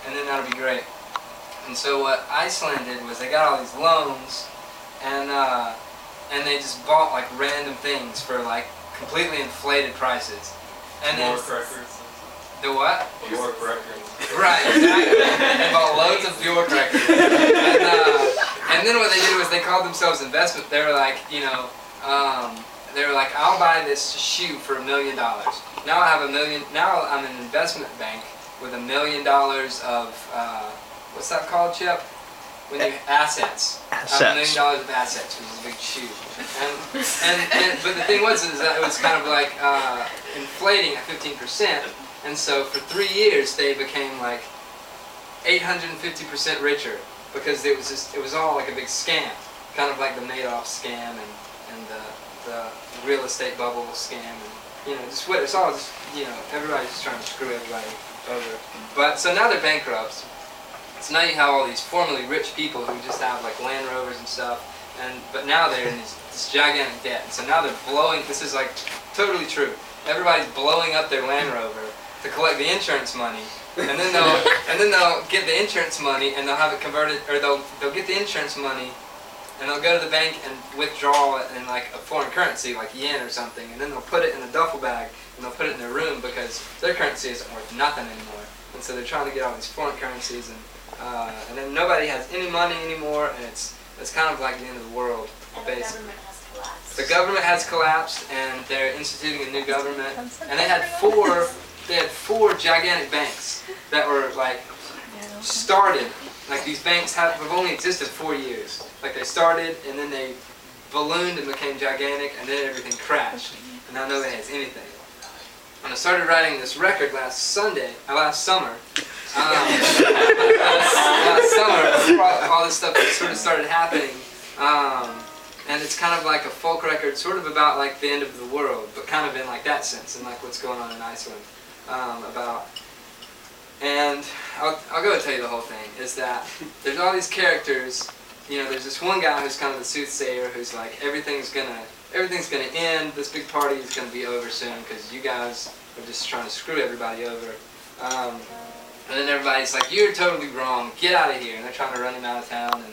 and then that'll be great. And so what Iceland did was they got all these loans, and they just bought like random things for like completely inflated prices. And then Records. the what? Bjork Records. Right, exactly. They bought loads of Bjork records. And then what they did was they called themselves investment. They were like, they were like, I'll buy this shoe for $1 million. Now I have $1 million. Now I'm an investment bank with $1 million of what's that called, Chip? When you assets. $1 million of assets, which is a big shoe. But the thing was is that it was kind of like inflating at 15%. And so for 3 years they became like 850% richer because it was all like a big scam, kind of like the Madoff scam and the real estate bubble scam, and it's all just everybody's just trying to screw everybody over. But so now they're bankrupt. So now you have all these formerly rich people who just have like Land Rovers and stuff, but now they're in this gigantic debt. And so now they're blowing. This is like totally true. Everybody's blowing up their Land Rover to collect the insurance money, and then they'll get the insurance money and they'll have it converted, or they'll get the insurance money and they'll go to the bank and withdraw it in like a foreign currency like yen or something, and then they'll put it in a duffel bag and they'll put it in their room because their currency isn't worth nothing anymore. And so they're trying to get all these foreign currencies, and then nobody has any money anymore, and it's kind of like the end of the world, basically. The government has collapsed, and they're instituting a new government, and they had four gigantic banks that were like started. Like these banks have only existed 4 years. Like they started and then they ballooned and became gigantic, and then everything crashed. And now nobody has anything. And I started writing this record last summer. Last summer, all this stuff sort of started happening. And it's kind of like a folk record, sort of about like the end of the world, but kind of in like that sense, and like what's going on in Iceland. And I'll go and tell you the whole thing, is that there's all these characters. There's this one guy who's kind of the soothsayer, who's like, everything's gonna end, this big party is gonna be over soon because you guys are just trying to screw everybody over. And then everybody's like, you're totally wrong, get out of here, and they're trying to run him out of town.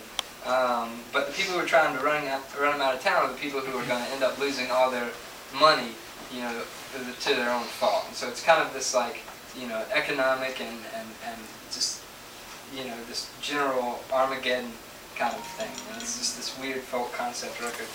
But the people who are trying to run him out of town are the people who are going to end up losing all their money, to their own fault. And so it's kind of this like, economic and just, this general Armageddon kind of thing. And it's just this weird folk concept record.